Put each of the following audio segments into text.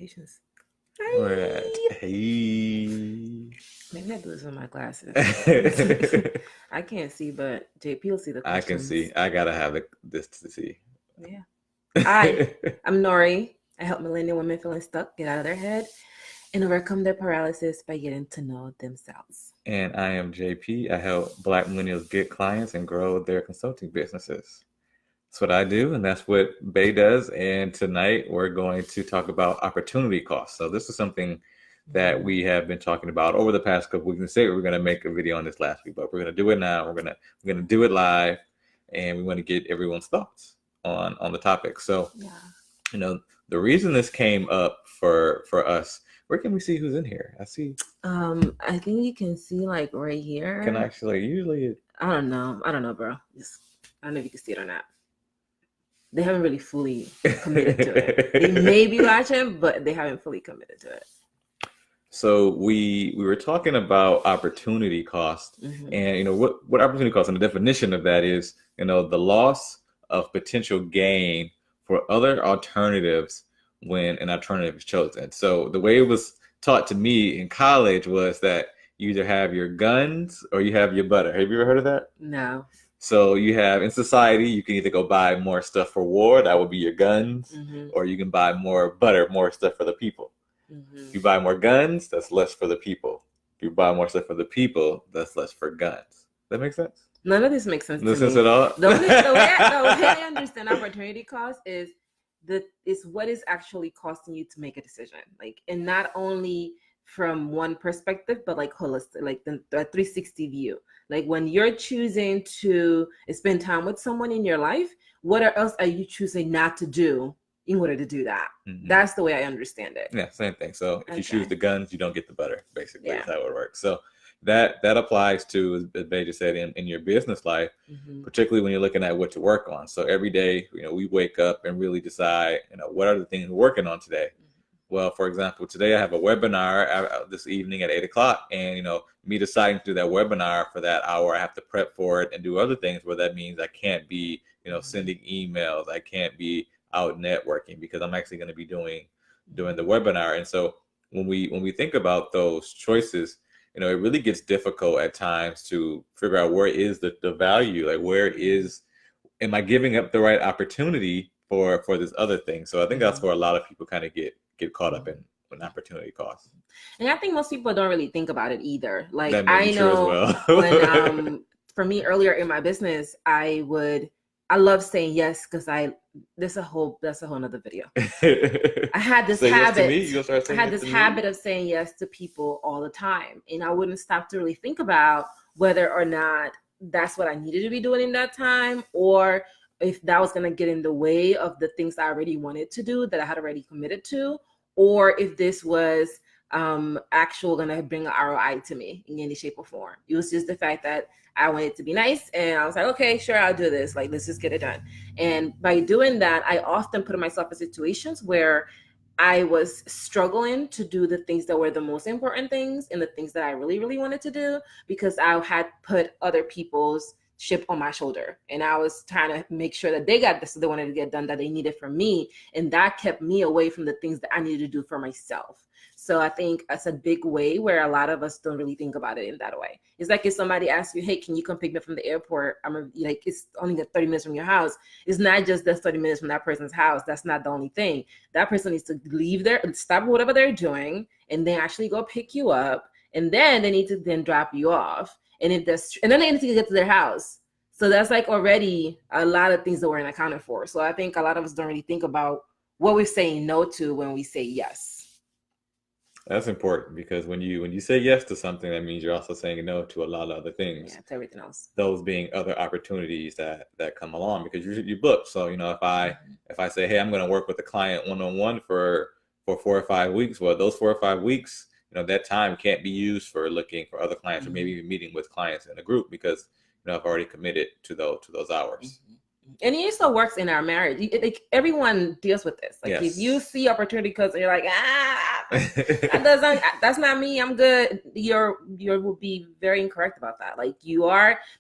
notifications. Right. Hi. Hey. Maybe I do this with my glasses. I can't see, but JP will see the I can questions. see. I gotta have this to see. Yeah. Hi, I'm Nori. I help millennial women feeling stuck get out of their head and overcome their paralysis by getting to know themselves. And I am JP. I help Black millennials get clients and grow their consulting businesses. That's what I do, and that's what Bay does. And tonight we're going to talk about opportunity costs. So this is something that we have been talking about over the past couple weeks. We say we're going to make a video on this last week, but we're going to do it now. We're gonna do it live, and we want to get everyone's thoughts on the topic. So, the reason this came up for us. Where can we see who's in here? I see. I think you can see like right here. Can actually usually. I don't know, bro. I don't know if you can see it or not. They haven't really fully committed to it. They may be watching, but they haven't fully committed to it. So we were talking about opportunity cost, and what opportunity cost, and the definition of that is the loss of potential gain for other alternatives when an alternative is chosen. So the way it was taught to me in college was that you either have your guns or you have your butter. Have you ever heard of that? No. So you have, in society, you can either go buy more stuff for war, that would be your guns, or you can buy more butter, more stuff for the people. If you buy more guns, that's less for the people. If you buy more stuff for the people, that's less for guns. That make sense? None of this makes sense No to sense me. at all? The way I understand opportunity cost is what is actually costing you to make a decision. Like, and not only from one perspective, but like holistic, like the 360 view. Like when you're choosing to spend time with someone in your life, what else are you choosing not to do in order to do that? That's the way I understand it. Yeah, same thing. So if you choose the guns, you don't get the butter, basically. Is how it works. So that applies to, as Bay just said, in your business life, particularly when you're looking at what to work on. So every day, we wake up and really decide, what are the things we're working on today? Well, for example, today I have a webinar this evening at 8:00, and me deciding to do that webinar for that hour, I have to prep for it and do other things where that means I can't be, sending emails, I can't be out networking because I'm actually going to be doing the webinar. And so when we think about those choices, it really gets difficult at times to figure out where is the value, like am I giving up the right opportunity for this other thing? So I think that's where a lot of people kind of get caught up in opportunity costs. And I think most people don't really think about it either. Like, that may be true as well. when for me earlier in my business, I love saying yes because that's a whole nother video. I had this habit of saying yes to people all the time, and I wouldn't stop to really think about whether or not that's what I needed to be doing in that time, or if that was going to get in the way of the things I already wanted to do that I had already committed to, or if this was actual going to bring an ROI to me in any shape or form. It was just the fact that I wanted to be nice, and I was like, okay, sure, I'll do this. Like, let's just get it done. And by doing that, I often put myself in situations where I was struggling to do the things that were the most important things and the things that I really, really wanted to do, because I had put other people's ship on my shoulder, and I was trying to make sure that they got this, so they wanted to get done that they needed from me, and that kept me away from the things that I needed to do for myself. So I think that's a big way where a lot of us don't really think about it in that way. It's like if somebody asks you, hey, can you come pick me up from the airport? It's only 30 minutes from your house. It's not just that's 30 minutes from that person's house. That's not the only thing. That person needs to leave there and stop whatever they're doing and then actually go pick you up. And then they need to then drop you off. And then they need to get to their house. So that's like already a lot of things that we're accounted for. So I think a lot of us don't really think about what we're saying no to when we say yes. That's important, because when you say yes to something, that means you're also saying no to a lot of other things. Yeah, to everything else. Those being other opportunities that come along because you book. So if I say, hey, I'm going to work with a client one-on-one for 4 or 5 weeks, well, those 4 or 5 weeks, that time can't be used for looking for other clients or maybe even meeting with clients in a group because I've already committed to those hours. And it also works in our marriage. Everyone deals with this. Like, if you see opportunity because you're like, That's not me. I'm good. You will be very incorrect about that. Like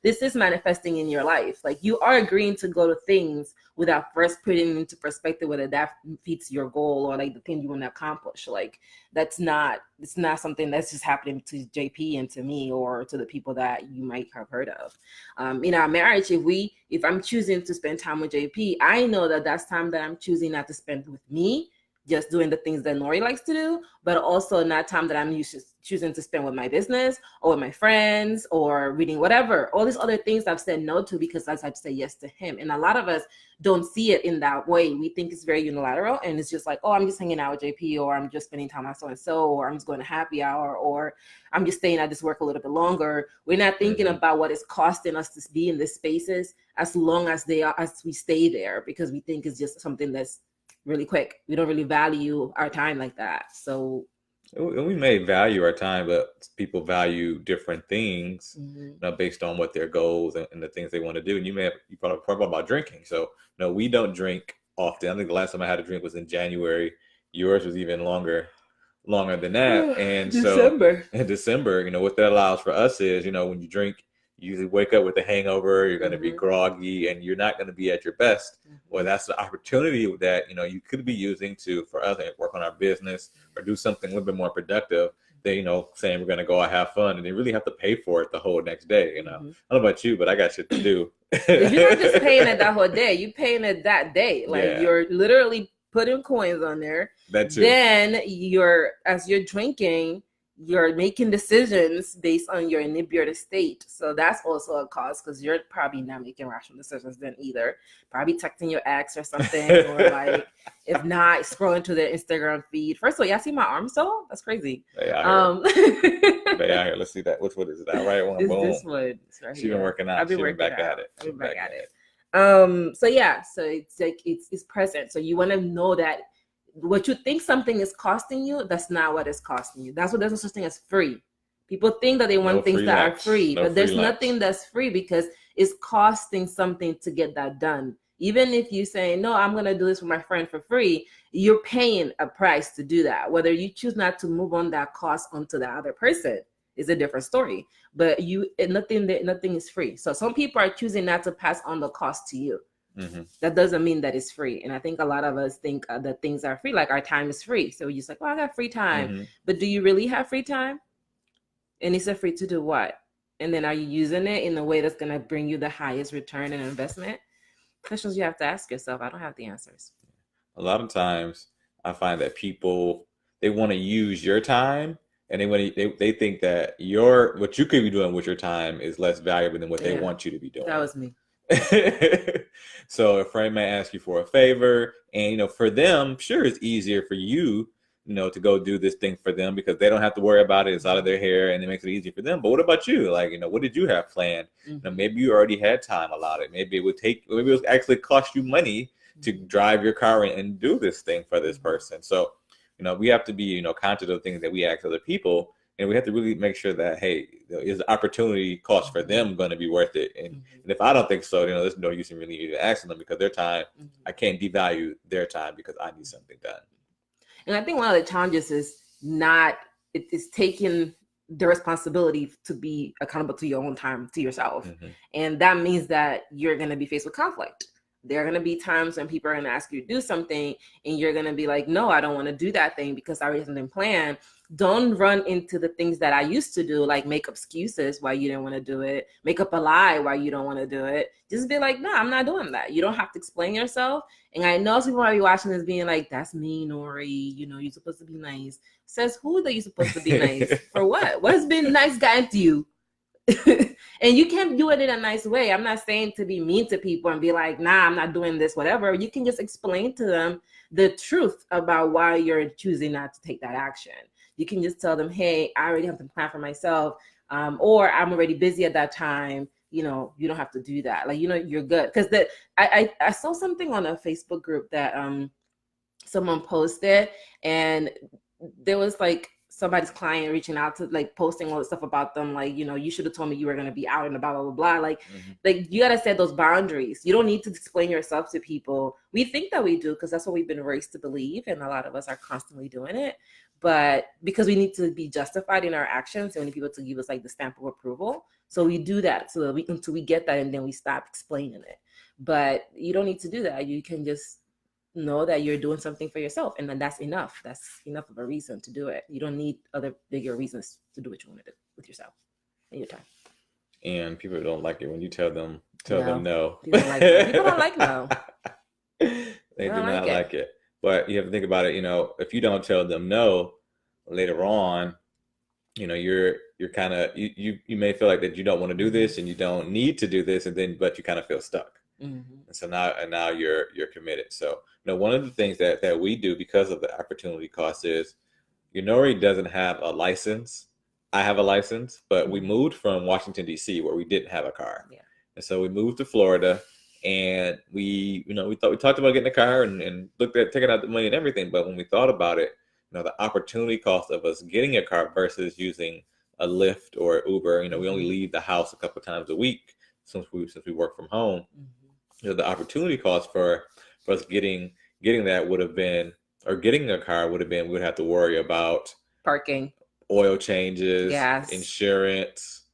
this is manifesting in your life. Like you are agreeing to go to things without first putting into perspective whether that fits your goal or like the thing you want to accomplish. Like it's not something that's just happening to JP and to me or to the people that you might have heard of. In our marriage, if I'm choosing to spend time with JP, I know that that's time that I'm choosing not to spend with me, just doing the things that Nori likes to do, but also not time that I'm choosing to spend with my business or with my friends or reading whatever. All these other things I've said no to because I've said yes to him. And a lot of us don't see it in that way. We think it's very unilateral and it's just like, oh, I'm just hanging out with JP, or I'm just spending time with so-and-so, or I'm just going to happy hour, or I'm just staying at this work a little bit longer. We're not thinking about what it's costing us to be in these spaces as long as we stay there, because we think it's just something that's really quick. We don't really value our time like that. So we may value our time, but people value different things based on what their goals and the things they want to do. And you probably about drinking. So we don't drink often. I think the last time I had a drink was in January. Yours was even longer than that. And December. So in December, what that allows for us is, when you drink, you usually wake up with a hangover, you're going to be groggy, and you're not going to be at your best. Well, that's the opportunity that, you could be using for us to work on our business or do something a little bit more productive than, saying we're going to go out have fun, and they really have to pay for it the whole next day. I don't know about you, but I got shit to do. You're not just paying it that whole day. You're paying it that day. Like you're literally putting coins on there. That too. Then as you're drinking, you're making decisions based on your inebriated state. So that's also a cause, because you're probably not making rational decisions then either. Probably texting your ex or something, or like, if not, scrolling to their Instagram feed. First of all, y'all see my arm so? That's crazy. Here. Let's see that. Which one is it? That right one? Boom. This one. Right. She's been working out. I've been working back at it. I've been back at it. So it's like it's present. So you want to know that what you think something is costing you, that's not what it's costing you. There's no such thing as free. People think that they want things that are free, but there's nothing that's free, because it's costing something to get that done. Even if you say, no, I'm going to do this for my friend for free, you're paying a price to do that. Whether you choose not to move on that cost onto the other person is a different story. But nothing is free. So some people are choosing not to pass on the cost to you. That doesn't mean that it's free. And I think a lot of us think that things are free, like our time is free. So we're just like, well, I got free time. But do you really have free time? And it's free to do what? And then are you using it in a way that's going to bring you the highest return on investment? Questions you have to ask yourself. I don't have the answers. A lot of times I find that people, they want to use your time, and they think that what you could be doing with your time is less valuable than what they want you to be doing. That was me. So a friend may ask you for a favor, and for them, sure, it's easier for you, to go do this thing for them because they don't have to worry about it. It's out of their hair, and it makes it easier for them. But what about you? Like, what did you have planned? Maybe you already had time allotted. Maybe it would actually cost you money to drive your car and do this thing for this person. So, we have to be, conscious of things that we ask other people. And we have to really make sure that, hey, is the opportunity cost for them going to be worth it? And if I don't think so, there's no use in really even asking them, because their time, I can't devalue their time because I need something done. And I think one of the challenges is taking the responsibility to be accountable to your own time, to yourself. And that means that you're going to be faced with conflict. There are going to be times when people are going to ask you to do something and you're going to be like, no, I don't want to do that thing because I already have something planned. Don't run into the things that I used to do, like make excuses why you didn't want to do it, make up a lie why you don't want to do it. Just be like, no, I'm not doing that. You don't have to explain yourself. And I know people might be watching this being like, that's me, Nori. You're supposed to be nice. Says who that you're supposed to be nice? For what? What has been nice gotten to you? And you can do it in a nice way. I'm not saying to be mean to people and be like, nah, I'm not doing this, whatever. You can just explain to them the truth about why you're choosing not to take that action. You can just tell them, hey, I already have to plan for myself, or I'm already busy at that time. You don't have to do that. Like, you're good. Because I saw something on a Facebook group that someone posted, and there was like somebody's client reaching out to like posting all the stuff about them, like, you know, you should have told me you were going to be out and about, blah, blah, blah. Like, you got to set those boundaries. You don't need to explain yourself to people. We think that we do because that's what we've been raised to believe. And a lot of us are constantly doing it. But because we need to be justified in our actions and we need people to give us like the stamp of approval. So we do that so that until we get that, and then we stop explaining it. But you don't need to do that. You can just know that you're doing something for yourself, and then that's enough. That's enough of a reason to do it. You don't need other bigger reasons to do what you want to do with yourself and your time. And people don't like it when you tell them no. People don't like no. People don't like no. They do not like it. But you have to think about it, you know, if you don't tell them no later on, you know, you're kind of, you may feel like that you don't want to do this and you don't need to do this, and then, but you kind of feel stuck. And so now you're committed. So, you know, one of the things that we do because of the opportunity cost is Yenory doesn't have a license. I have a license, but we moved from Washington, D.C., where we didn't have a car. Yeah. And so we moved to Florida, and we talked about getting a car and looked at taking out the money and everything. But when we thought about it, you know, the opportunity cost of us getting a car versus using a Lyft or Uber, you know, we only leave the house a couple of times a week since we work from home. You know, the opportunity cost for us getting that would have been, or getting a car would have been, we would have to worry about parking, oil changes, gas, insurance,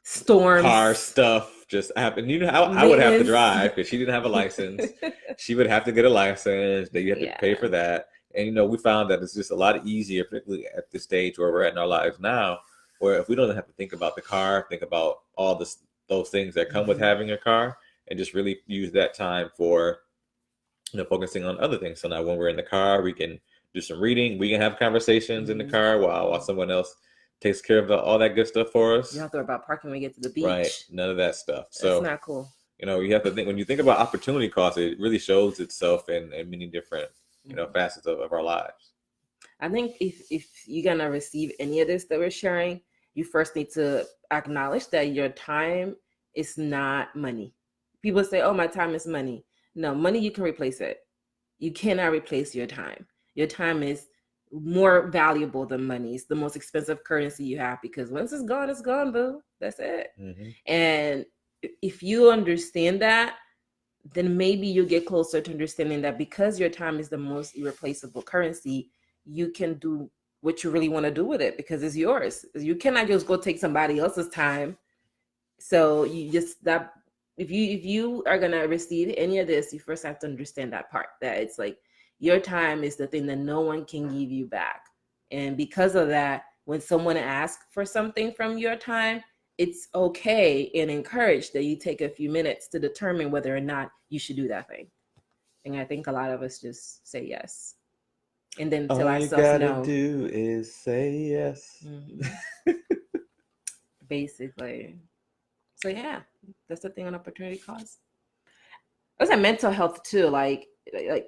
storms, car stuff just happened. You know, I would have to drive because she didn't have a license. She would have to get a license. Then you have to pay for that. And, you know, we found that it's just a lot easier, particularly at this stage where we're at in our lives now, where if we don't have to think about the car, think about all those things that come with having a car, and just really use that time for, you know, focusing on other things. So now when we're in the car, we can do some reading. We can have conversations in the car while someone else takes care of all that good stuff for us. You don't have to worry about parking when we get to the beach. Right. None of that stuff. So it's not cool. You know, you have to think, when you think about opportunity cost, it really shows itself in many different, you know, facets of our lives. I think if you're going to receive any of this that we're sharing, you first need to acknowledge that your time is not money. People say, oh, my time is money. No, money, you can replace it. You cannot replace your time. Your time is more valuable than money. It's the most expensive currency you have, because once it's gone, boo. That's it. And if you understand that, then maybe you get closer to understanding that because your time is the most irreplaceable currency, you can do what you really want to do with it because it's yours. You cannot just go take somebody else's time. So you just, that if you are going to receive any of this, you first have to understand that part, that it's like your time is the thing that no one can give you back. And because of that, when someone asks for something from your time, it's okay and encouraged that you take a few minutes to determine whether or not you should do that thing. And I think a lot of us just say yes. And then tell ourselves no. All you gotta do is say yes. Basically. So yeah, that's the thing on opportunity cost. I was at mental health too, like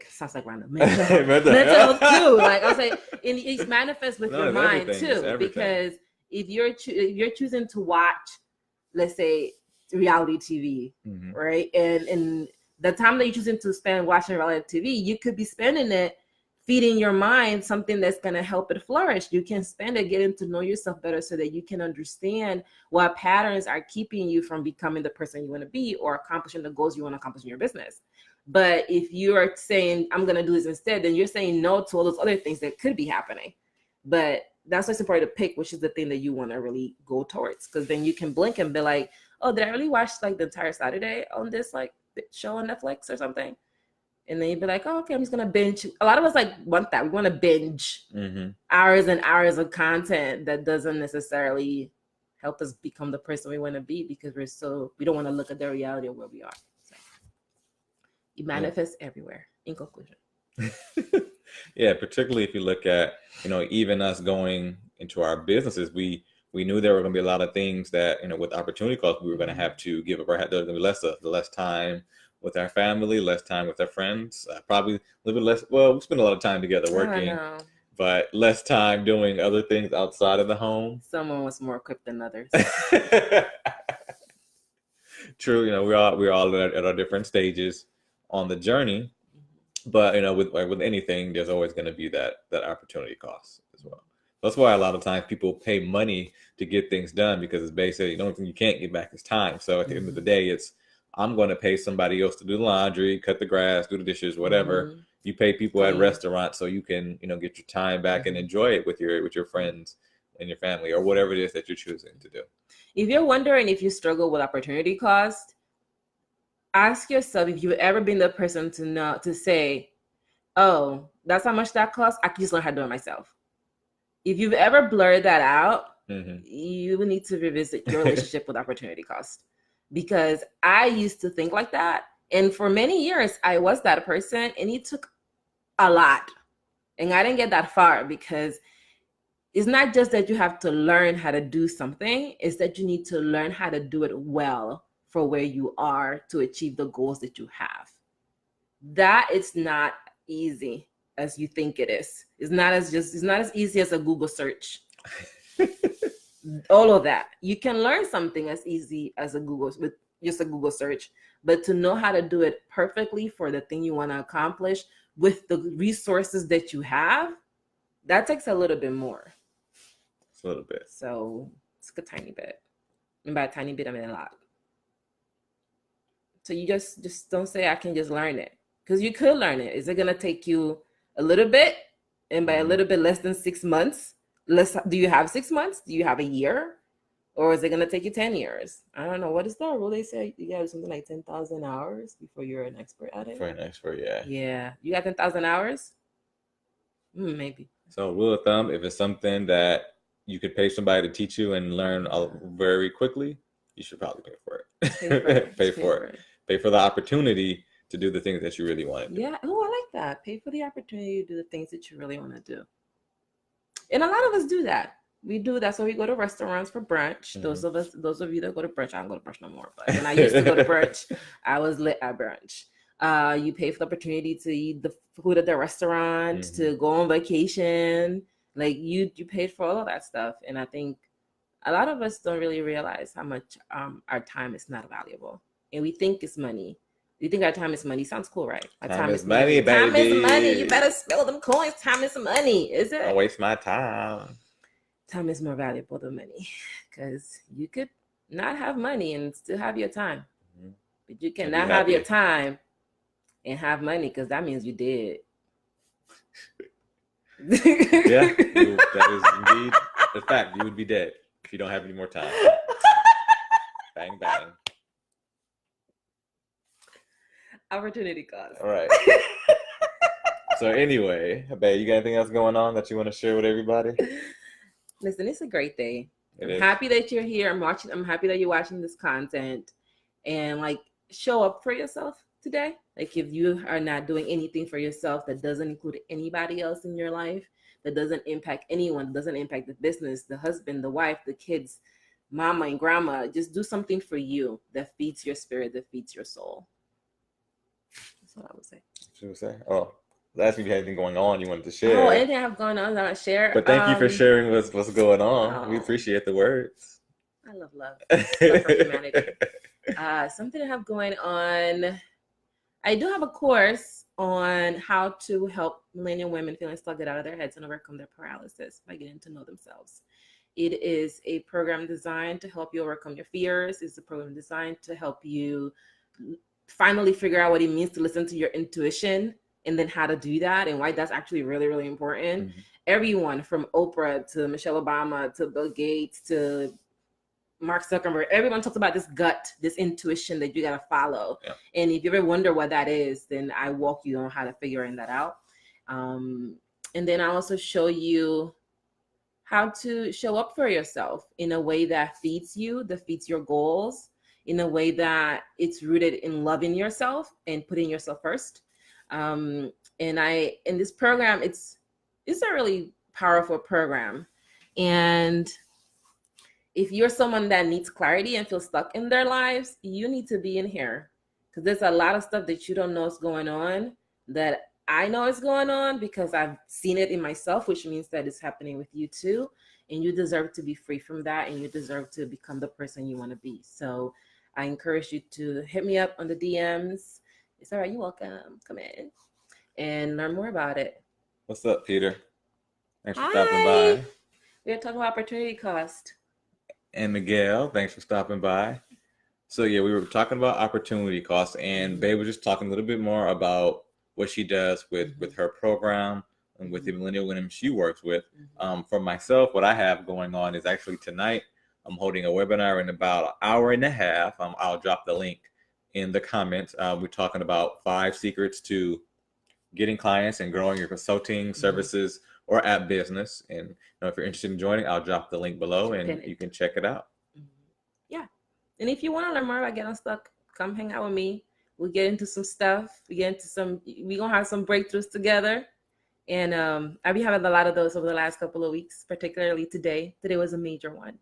sounds like random. Mental health too. Like I was like, it manifests with your mind too, because if you're choosing to watch, let's say, reality TV, right, and the time that you're choosing to spend watching reality TV, you could be spending it feeding your mind something that's going to help it flourish. You can spend it getting to know yourself better so that you can understand what patterns are keeping you from becoming the person you want to be or accomplishing the goals you want to accomplish in your business. But if you are saying, I'm going to do this instead, then you're saying no to all those other things that could be happening. But that's why it's important to pick which is the thing that you want to really go towards, because then you can blink and be like, oh, did I really watch like the entire Saturday on this like show on Netflix or something? And then you'd be like, oh, okay, I'm just going to binge. A lot of us like want that. We want to binge hours and hours of content that doesn't necessarily help us become the person we want to be, because we don't want to look at the reality of where we are. So it manifests everywhere, in conclusion. Yeah, particularly if you look at, you know, even us going into our businesses, we knew there were going to be a lot of things that, you know, with opportunity cost, we were going to have to give up. There's going to be less time with our family, less time with our friends, probably a little bit less. Well, we spend a lot of time together working, but less time doing other things outside of the home. Someone was more equipped than others. True, you know, we're all at our different stages on the journey, but you know, with anything, there's always going to be that opportunity cost as well. That's why a lot of times people pay money to get things done, because it's basically the only thing you can't get back is time. So at the end of the day, it's, I'm going to pay somebody else to do the laundry, cut the grass, do the dishes, whatever. You pay people at restaurants so you can, get your time back and enjoy it with your friends and your family, or whatever it is that you're choosing to do. If you're wondering if you struggle with opportunity cost, ask yourself if you've ever been the person to say, oh, that's how much that costs. I can just learn how to do it myself. If you've ever blurred that out, you need to revisit your relationship with opportunity cost. Because I used to think like that. And for many years, I was that person, and it took a lot. And I didn't get that far, because it's not just that you have to learn how to do something, it's that you need to learn how to do it well for where you are to achieve the goals that you have. That is not easy as you think it is. It's not as easy as a Google search. All of that. You can learn something as easy as with just a Google search, but to know how to do it perfectly for the thing you want to accomplish with the resources that you have, that takes a little bit more. It's a little bit. So it's a tiny bit. And by a tiny bit, I mean a lot. So you just don't say I can just learn it, because you could learn it. Is it going to take you a little bit? And by a little bit, less than 6 months? Do you have 6 months? Do you have a year? Or is it going to take you 10 years? I don't know. What is the rule? They say you have something like 10,000 hours before you're an expert at it. For an expert, yeah. Yeah. You got 10,000 hours? Maybe. So rule of thumb, if it's something that you could pay somebody to teach you and learn very quickly, you should probably pay for it. Pay for it. Pay for the opportunity to do the things that you really want to do. Yeah. Oh, I like that. Pay for the opportunity to do the things that you really want to do. And a lot of us do that. We do that. So we go to restaurants for brunch. Those of you that go to brunch, I don't go to brunch no more. But when I used to go to brunch, I was lit at brunch. You pay for the opportunity to eat the food at the restaurant, to go on vacation. Like you paid for all of that stuff. And I think a lot of us don't really realize how much our time is not valuable. And we think it's money. We think our time is money. Sounds cool, right? Time is money, baby. Time is money. You better spill them coins. Time is money. Is it? Don't waste my time. Time is more valuable than money, because you could not have money and still have your time. But you cannot have your time and have money, because that means you did. Yeah, that is indeed the fact. You would be dead if you don't have any more time. Bang, bang. Opportunity cost. All right. So anyway, babe, you got anything else going on that you want to share with everybody? Listen, it's a great day. I'm happy that you're here. I'm happy that you're watching this content, and show up for yourself today. Like, if you are not doing anything for yourself that doesn't include anybody else in your life, that doesn't impact anyone, doesn't impact the business, the husband, the wife, the kids, mama and grandma, just do something for you that feeds your spirit, that feeds your soul. That's what I would say. What you would say? Oh, last week you had anything going on you wanted to share. Oh, anything I have going on that I want to share. But thank you for sharing what's going on. We appreciate the words. I love love. Love for humanity. Something I have going on. I do have a course on how to help millennial women feeling stuck, get out of their heads and overcome their paralysis by getting to know themselves. It is a program designed to help you overcome your fears. It's a program designed to help you finally figure out what it means to listen to your intuition, and then how to do that, and why that's actually really, really important. Everyone from Oprah to Michelle Obama to Bill Gates to Mark Zuckerberg, everyone talks about this gut, this intuition that you got to follow. Yeah. And if you ever wonder what that is, then I walk you on how to figure that out. And then I also show you how to show up for yourself in a way that feeds you, that feeds your goals, in a way that it's rooted in loving yourself and putting yourself first. And in this program, it's a really powerful program. And if you're someone that needs clarity and feels stuck in their lives, you need to be in here, because there's a lot of stuff that you don't know is going on that I know is going on because I've seen it in myself, which means that it's happening with you too. And you deserve to be free from that, and you deserve to become the person you want to be. So I encourage you to hit me up on the DMs. It's all right. You're welcome. Come in and learn more about it. What's up, Peter? Thanks for stopping by. We're talking about opportunity cost. And Miguel, thanks for stopping by. So yeah, we were talking about opportunity cost, and Bae was just talking a little bit more about what she does with her program and with the millennial women she works with. For myself, what I have going on is actually tonight I'm holding a webinar in about an hour and a half. I'll drop the link in the comments. We're talking about 5 secrets to getting clients and growing your consulting services or app business. And if you're interested in joining, I'll drop the link below and you can check it out. Yeah. And if you want to learn more about Get Unstuck, come hang out with me. We'll get into some stuff. We're going to have some breakthroughs together. And I'll be having a lot of those over the last couple of weeks, particularly today. Today was a major one.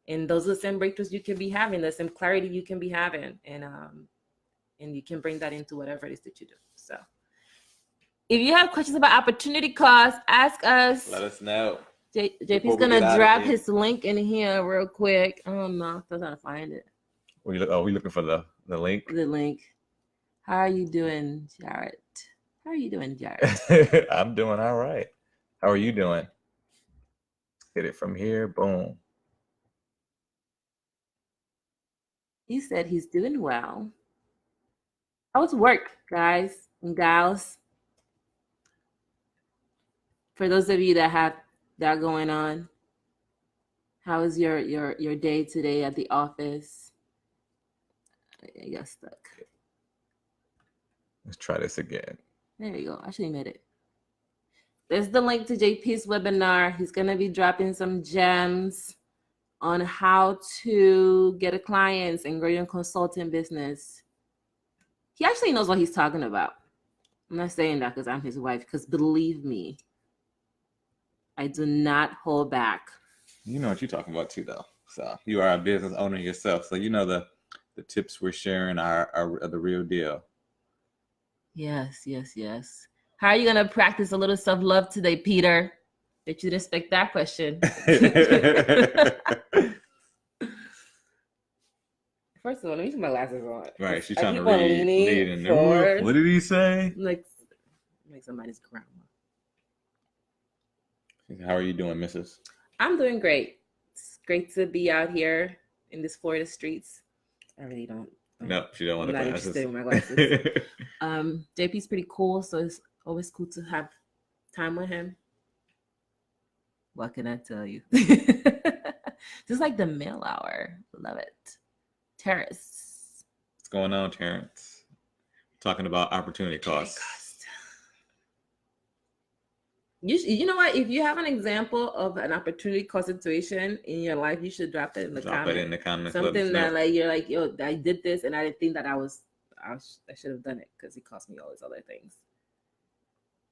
And those are the same breakthroughs you can be having, the same clarity you can be having. And you can bring that into whatever it is that you do. So if you have questions about opportunity cost, ask us. Let us know. JP's going to drop his link in here real quick. I don't know. I'm trying to find it. We looking for the link? The link. How are you doing, Jarrett? How are you doing, Jarrett? I'm doing all right. How are you doing? Get it from here. Boom. He said he's doing well. How's work, guys and gals? For those of you that have that going on, how is your day today at the office? I got stuck. Let's try this again. There you go. I actually made it. There's the link to JP's webinar. He's going to be dropping some gems on how to get a clients and grow your consulting business. He actually knows what he's talking about. I'm not saying that because I'm his wife, because believe me, I do not hold back. You know what you're talking about too, though. So you are a business owner yourself. So you know the tips we're sharing are the real deal. Yes. How are you going to practice a little self-love today, Peter? Bet you didn't expect that question. First of all, let me put my glasses on. Right, she's trying to lead in there. What did he say? Like somebody's grandma. How are you doing, Mrs.? I'm doing great. It's great to be out here in this Florida streets. I really don't. No, she don't want to. I'm not interested in my glasses. JP's pretty cool, so it's always cool to have time with him. What can I tell you? Just like the mail hour. Love it. Terrace. What's going on, Terrence? Talking about opportunity costs. You know what? If you have an example of an opportunity cost situation in your life, you should drop it in the comments. Drop it in the comments. Something that like you're like, yo, I did this and I didn't think that I should have done it because it cost me all these other things.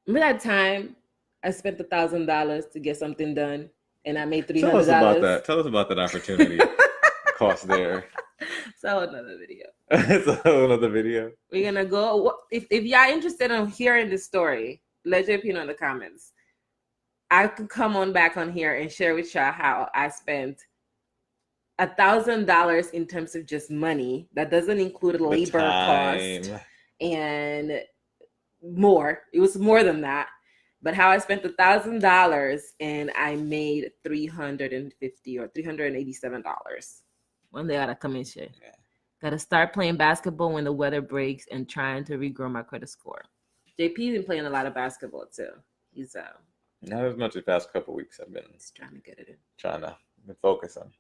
Remember that time I spent $1,000 to get something done and I made $300? Tell us about that. Tell us about that opportunity cost there. So another video. Another video. We're gonna go. If y'all interested in hearing the story, let JP know in the comments. I could come on back on here and share with y'all how I spent $1,000 in terms of just money. That doesn't include labor cost and more. It was more than that. But how I spent $1,000 and I made $350 or $387. One day I gotta come and share. Yeah. Gotta start playing basketball when the weather breaks and trying to regrow my credit score. JP's been playing a lot of basketball too. He's not as much as the past couple of weeks. I've been trying to get it in. Trying to focus on.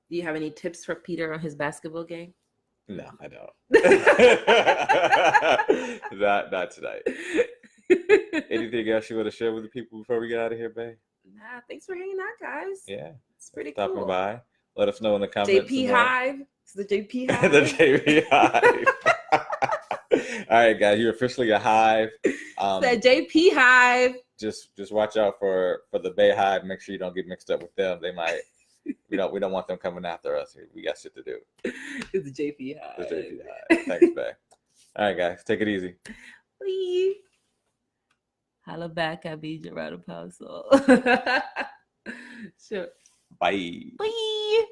Do you have any tips for Peter on his basketball game? No, I don't. Not tonight. Anything else you want to share with the people before we get out of here, babe? Nah, thanks for hanging out, guys. Yeah, it's pretty stopping cool. By. Let us know in the comments. JP Hive. It's the JP Hive. The JP Hive. All right, guys, you're officially a hive. The JP Hive. Just watch out for the Bay Hive. Make sure you don't get mixed up with them. They might. We don't want them coming after us. We got shit to do. It's the JP Hive. The JP Hive. Thanks, Bay. All right, guys, take it easy. Bye. Holla back at me, Yenory Pouncil. Sure. Bye. Bye.